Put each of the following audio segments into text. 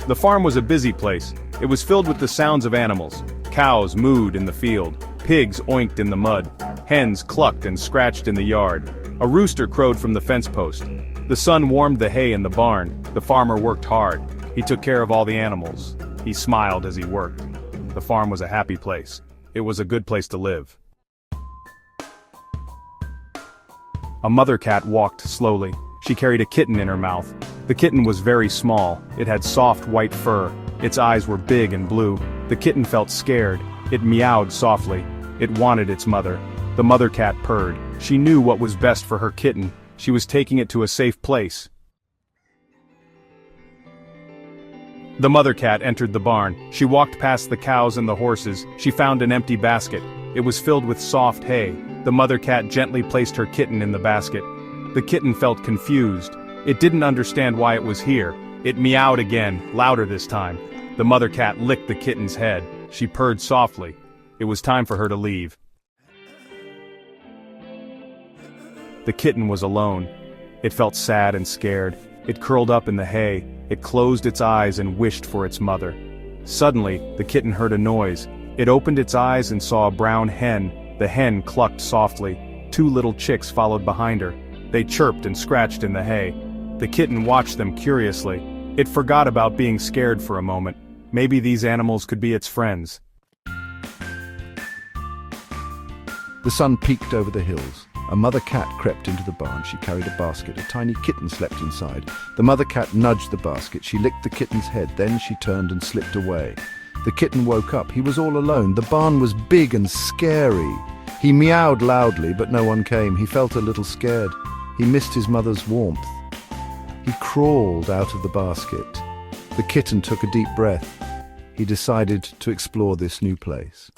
The farm was a busy place. It was filled with the sounds of animals. Cows mooed in the field. Pigs oinked in the mud. Hens clucked and scratched in the yard. A rooster crowed from the fence post. The sun warmed the hay in the barn. The farmer worked hard. He took care of all the animals. He smiled as he worked. The farm was a happy place. It was a good place to live. A mother cat walked slowly. She carried a kitten in her mouth. The kitten was very small. It had soft white fur. Its eyes were big and blue. The kitten felt scared. It meowed softly. It wanted its mother. The mother cat purred. She knew what was best for her kitten. She was taking it to a safe place. The mother cat entered the barn. She walked past the cows and the horses. She found an empty basket. It was filled with soft hay. The mother cat gently placed her kitten in the basket. The kitten felt confused. It didn't understand why it was here. It meowed again, louder this time. The mother cat licked the kitten's head. She purred softly. It was time for her to leave. The kitten was alone. It felt sad and scared. It curled up in the hay. It closed its eyes and wished for its mother. Suddenly, the kitten heard a noise. It opened its eyes and saw a brown hen. The hen clucked softly. 2 little chicks followed behind her. They chirped and scratched in the hay. The kitten watched them curiously. It forgot about being scared for a moment. Maybe these animals could be its friends. The sun peeked over the hills. A mother cat crept into the barn. She carried a basket. A tiny kitten slept inside. The mother cat nudged the basket. She licked the kitten's head. Then she turned and slipped away. The kitten woke up. He was all alone. The barn was big and scary. He meowed loudly, but no one came. He felt a little scared. He missed his mother's warmth. He crawled out of the basket. The kitten took a deep breath. He decided to explore this new place.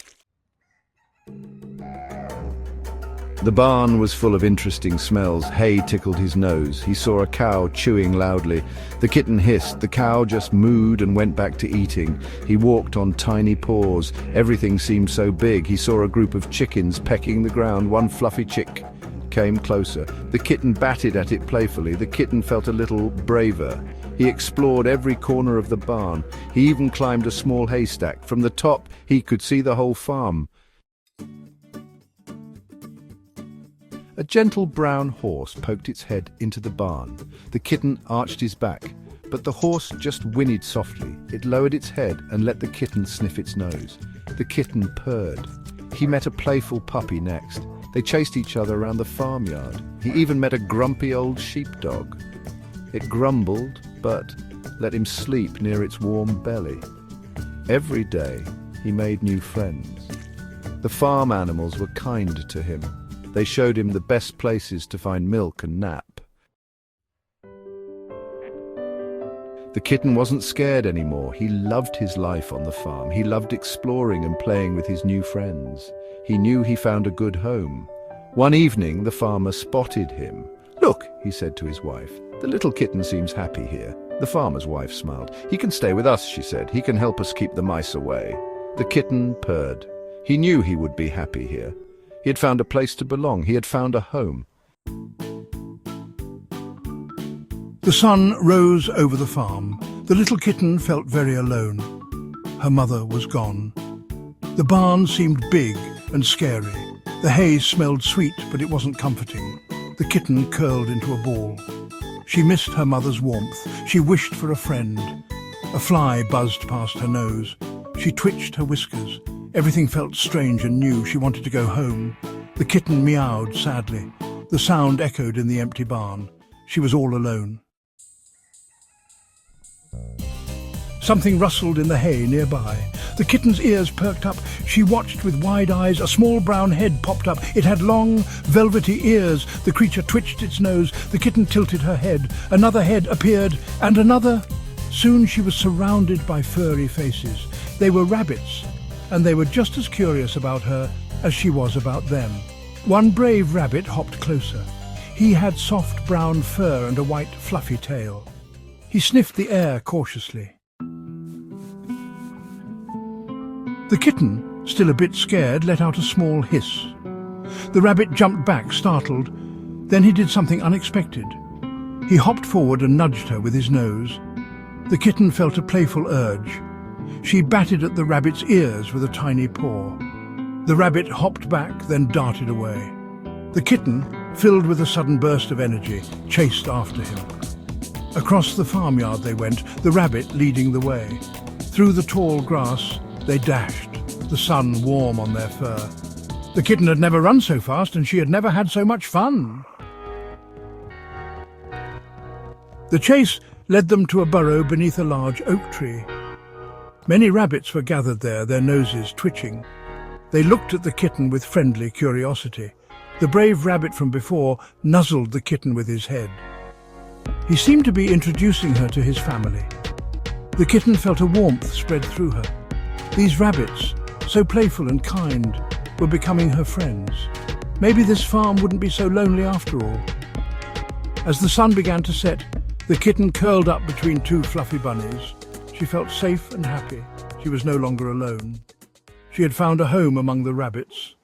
The barn was full of interesting smells. Hay tickled his nose. He saw a cow chewing loudly. The kitten hissed. The cow just mooed and went back to eating. He walked on tiny paws. Everything seemed so big. He saw a group of chickens pecking the ground. One fluffy chick came closer. The kitten batted at it playfully. The kitten felt a little braver. He explored every corner of the barn. He even climbed a small haystack. From the top, he could see the whole farm. A gentle brown horse poked its head into the barn. The kitten arched his back, but the horse just whinnied softly. It lowered its head and let the kitten sniff its nose. The kitten purred. He met a playful puppy next. They chased each other around the farmyard. He even met a grumpy old sheepdog. It grumbled, but let him sleep near its warm belly. Every day, he made new friends. The farm animals were kind to him. They showed him the best places to find milk and nap. The kitten wasn't scared anymore. He loved his life on the farm. He loved exploring and playing with his new friends. He knew he found a good home. One evening, the farmer spotted him. "Look," he said to his wife, "the little kitten seems happy here." The farmer's wife smiled. "He can stay with us," she said. "He can help us keep the mice away." The kitten purred. He knew he would be happy here. He had found a place to belong. He had found a home. The sun rose over the farm. The little kitten felt very alone. Her mother was gone. The barn seemed big and scary. The hay smelled sweet, but it wasn't comforting. The kitten curled into a ball. She missed her mother's warmth. She wished for a friend. A fly buzzed past her nose. She twitched her whiskers. Everything felt strange and new. She wanted to go home. The kitten meowed sadly. The sound echoed in the empty barn. She was all alone. Something rustled in the hay nearby. The kitten's ears perked up. She watched with wide eyes. A small brown head popped up. It had long, velvety ears. The creature twitched its nose. The kitten tilted her head. Another head appeared, and another. Soon she was surrounded by furry faces. They were rabbits, and they were just as curious about her as she was about them. One brave rabbit hopped closer. He had soft brown fur and a white fluffy tail. He sniffed the air cautiously. The kitten, still a bit scared, let out a small hiss. The rabbit jumped back, startled. Then he did something unexpected. He hopped forward and nudged her with his nose. The kitten felt a playful urge. She batted at the rabbit's ears with a tiny paw. The rabbit hopped back, then darted away. The kitten, filled with a sudden burst of energy, chased after him. Across the farmyard they went, the rabbit leading the way. Through the tall grass they dashed, the sun warm on their fur. The kitten had never run so fast, and she had never had so much fun. The chase led them to a burrow beneath a large oak tree. Many rabbits were gathered there, their noses twitching. They looked at the kitten with friendly curiosity. The brave rabbit from before nuzzled the kitten with his head. He seemed to be introducing her to his family. The kitten felt a warmth spread through her. These rabbits, so playful and kind, were becoming her friends. Maybe this farm wouldn't be so lonely after all. As the sun began to set, the kitten curled up between two fluffy bunnies. She felt safe and happy. She was no longer alone. She had found a home among the rabbits.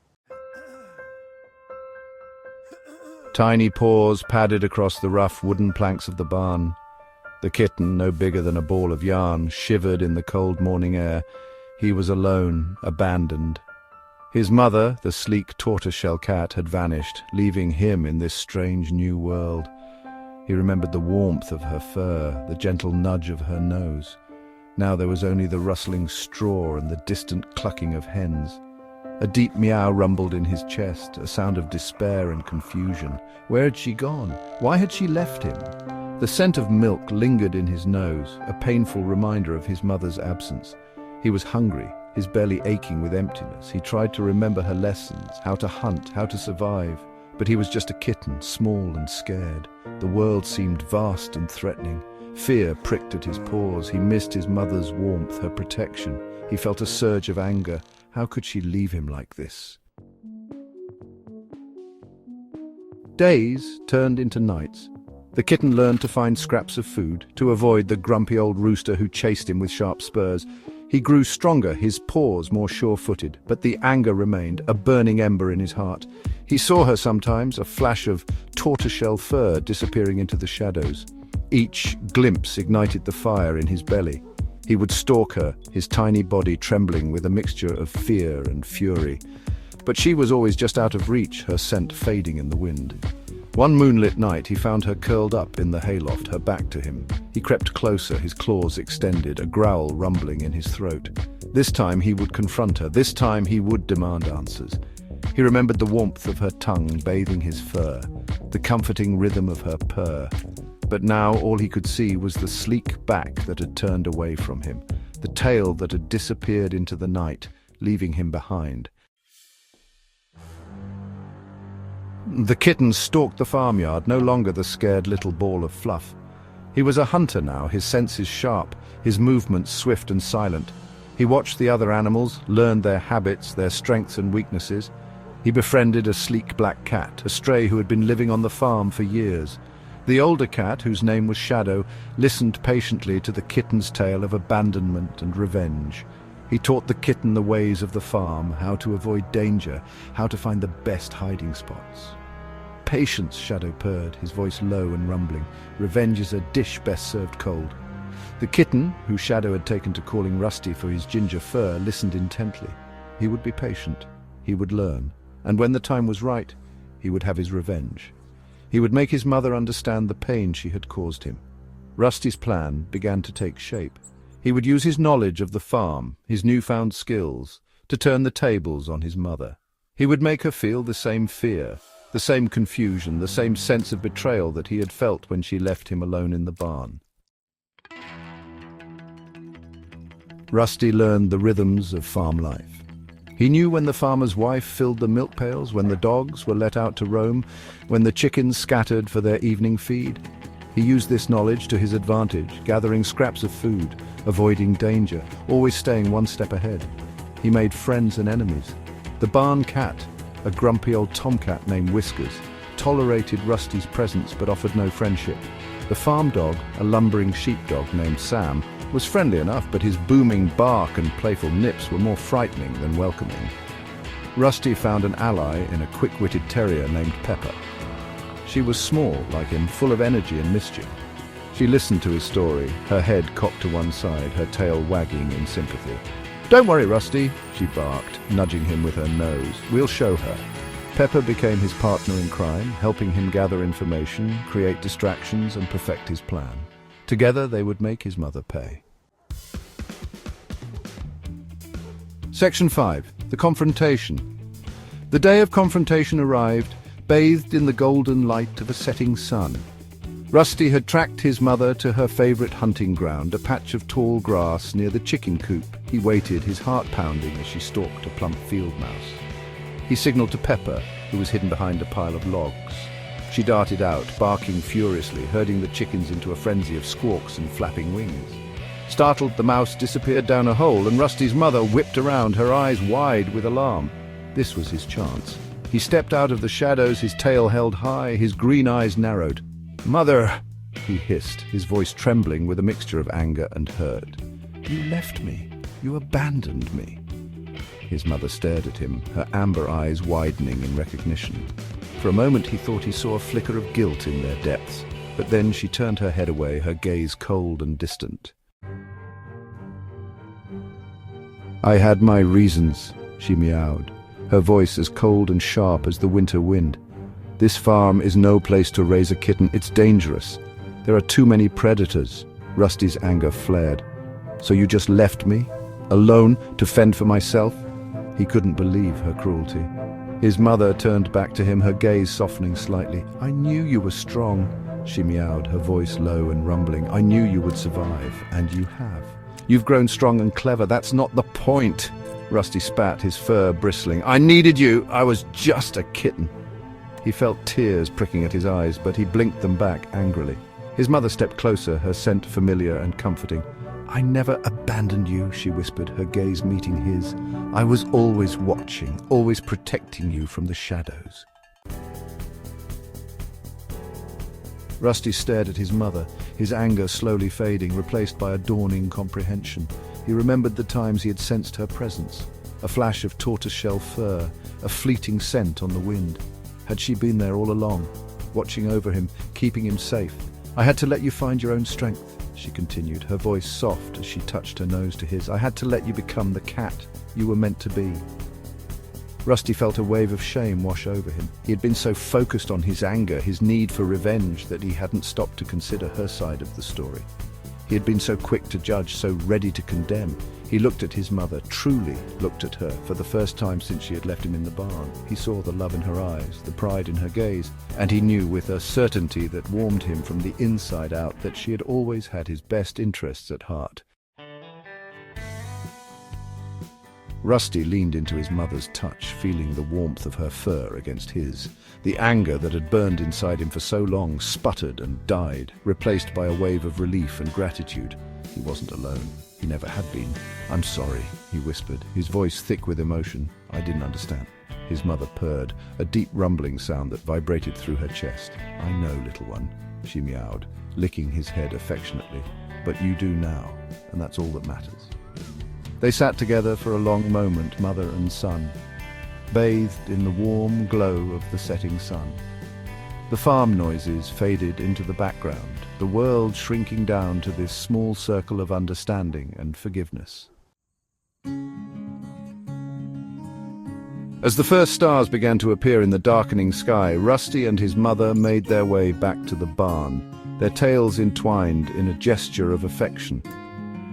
Tiny paws padded across the rough wooden planks of the barn. The kitten, no bigger than a ball of yarn, shivered in the cold morning air. He was alone, abandoned. His mother, the sleek tortoiseshell cat, had vanished, leaving him in this strange new world. He remembered the warmth of her fur, the gentle nudge of her nose. Now there was only the rustling straw and the distant clucking of hens. A deep meow rumbled in his chest, a sound of despair and confusion. Where had she gone? Why had she left him? The scent of milk lingered in his nose, a painful reminder of his mother's absence. He was hungry, his belly aching with emptiness. He tried to remember her lessons, how to hunt, how to survive. But he was just a kitten, small and scared. The world seemed vast and threatening. Fear pricked at his paws. He missed his mother's warmth, her protection. He felt a surge of anger. How could she leave him like this? Days turned into nights. The kitten learned to find scraps of food, to avoid the grumpy old rooster who chased him with sharp spurs. He grew stronger, his paws more sure-footed, but the anger remained, a burning ember in his heart. He saw her sometimes, a flash of tortoiseshell fur disappearing into the shadows. Each glimpse ignited the fire in his belly. He would stalk her, his tiny body trembling with a mixture of fear and fury. But she was always just out of reach, her scent fading in the wind. One moonlit night he found her curled up in the hayloft, her back to him. He crept closer, his claws extended, a growl rumbling in his throat. This time he would confront her, this time he would demand answers. He remembered the warmth of her tongue bathing his fur, the comforting rhythm of her purr. But now all he could see was the sleek back that had turned away from him, the tail that had disappeared into the night, leaving him behind. The kitten stalked the farmyard, no longer the scared little ball of fluff. He was a hunter now, his senses sharp, his movements swift and silent. He watched the other animals, learned their habits, their strengths and weaknesses. He befriended a sleek black cat, a stray who had been living on the farm for years. The older cat, whose name was Shadow, listened patiently to the kitten's tale of abandonment and revenge. He taught the kitten the ways of the farm, how to avoid danger, how to find the best hiding spots. Patience, Shadow purred, his voice low and rumbling. Revenge is a dish best served cold. The kitten, who Shadow had taken to calling Rusty for his ginger fur, listened intently. He would be patient. He would learn. And when the time was right, he would have his revenge. He would make his mother understand the pain she had caused him. Rusty's plan began to take shape. He would use his knowledge of the farm, his newfound skills, to turn the tables on his mother. He would make her feel the same fear, the same confusion, the same sense of betrayal that he had felt when she left him alone in the barn. Rusty learned the rhythms of farm life. He knew when the farmer's wife filled the milk pails, when the dogs were let out to roam, when the chickens scattered for their evening feed. He used this knowledge to his advantage, gathering scraps of food, avoiding danger, always staying one step ahead. He made friends and enemies. The barn cat, a grumpy old tomcat named Whiskers, tolerated Rusty's presence but offered no friendship. The farm dog, a lumbering sheepdog named Sam, was friendly enough, but his booming bark and playful nips were more frightening than welcoming. Rusty found an ally in a quick-witted terrier named Pepper. She was small, like him, full of energy and mischief. She listened to his story, her head cocked to one side, her tail wagging in sympathy. "Don't worry, Rusty," she barked, nudging him with her nose. "We'll show her." Pepper became his partner in crime, helping him gather information, create distractions, and perfect his plan. Together, they would make his mother pay. Section 5. The Confrontation. The day of confrontation arrived, bathed in the golden light of a setting sun. Rusty had tracked his mother to her favorite hunting ground, a patch of tall grass near the chicken coop. He waited, his heart pounding as she stalked a plump field mouse. He signaled to Pepper, who was hidden behind a pile of logs. She darted out, barking furiously, herding the chickens into a frenzy of squawks and flapping wings. Startled, the mouse disappeared down a hole, and Rusty's mother whipped around, her eyes wide with alarm. This was his chance. He stepped out of the shadows, his tail held high, his green eyes narrowed. "Mother!" he hissed, his voice trembling with a mixture of anger and hurt. "You left me. You abandoned me." His mother stared at him, her amber eyes widening in recognition. For a moment he thought he saw a flicker of guilt in their depths, but then she turned her head away, her gaze cold and distant. "I had my reasons," she meowed, her voice as cold and sharp as the winter wind. "This farm is no place to raise a kitten. It's dangerous. There are too many predators." Rusty's anger flared. "So you just left me? Alone to fend for myself?" He couldn't believe her cruelty. His mother turned back to him, her gaze softening slightly. "I knew you were strong," she meowed, her voice low and rumbling. "I knew you would survive, and you have. You've grown strong and clever. That's not the point." Rusty spat, his fur bristling. "I needed you. I was just a kitten." He felt tears pricking at his eyes, but he blinked them back angrily. His mother stepped closer, her scent familiar and comforting. "I never abandoned you," she whispered, her gaze meeting his. "I was always watching, always protecting you from the shadows." Rusty stared at his mother, his anger slowly fading, replaced by a dawning comprehension. He remembered the times he had sensed her presence, a flash of tortoiseshell fur, a fleeting scent on the wind. Had she been there all along, watching over him, keeping him safe? "I had to let you find your own strength," she continued, her voice soft as she touched her nose to his. "I had to let you become the cat you were meant to be." Rusty felt a wave of shame wash over him. He had been so focused on his anger, his need for revenge, that he hadn't stopped to consider her side of the story. He had been so quick to judge, so ready to condemn. He looked at his mother, truly looked at her, for the first time since she had left him in the barn. He saw the love in her eyes, the pride in her gaze, and he knew with a certainty that warmed him from the inside out that she had always had his best interests at heart. Rusty leaned into his mother's touch, feeling the warmth of her fur against his. The anger that had burned inside him for so long sputtered and died, replaced by a wave of relief and gratitude. He wasn't alone. He never had been. "I'm sorry," he whispered, his voice thick with emotion. "I didn't understand." His mother purred, a deep rumbling sound that vibrated through her chest. "I know, little one," she meowed, licking his head affectionately. "But you do now, and that's all that matters." They sat together for a long moment, mother and son, bathed in the warm glow of the setting sun. The farm noises faded into the background, the world shrinking down to this small circle of understanding and forgiveness. As the first stars began to appear in the darkening sky, Rusty and his mother made their way back to the barn, their tails entwined in a gesture of affection.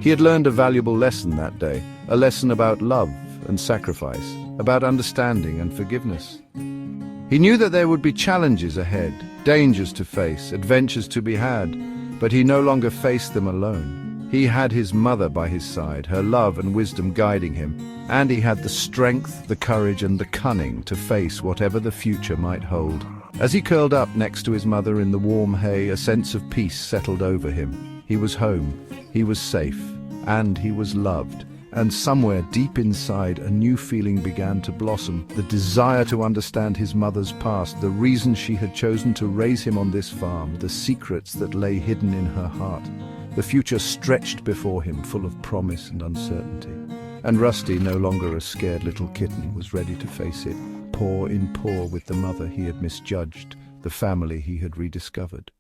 He had learned a valuable lesson that day, a lesson about love and sacrifice, about understanding and forgiveness. He knew that there would be challenges ahead, dangers to face, adventures to be had, but he no longer faced them alone. He had his mother by his side, her love and wisdom guiding him, and he had the strength, the courage, and the cunning to face whatever the future might hold. As he curled up next to his mother in the warm hay, a sense of peace settled over him. He was home, he was safe, and he was loved. And somewhere deep inside, a new feeling began to blossom. The desire to understand his mother's past, the reason she had chosen to raise him on this farm, the secrets that lay hidden in her heart. The future stretched before him, full of promise and uncertainty. And Rusty, no longer a scared little kitten, was ready to face it, paw in paw with the mother he had misjudged, the family he had rediscovered.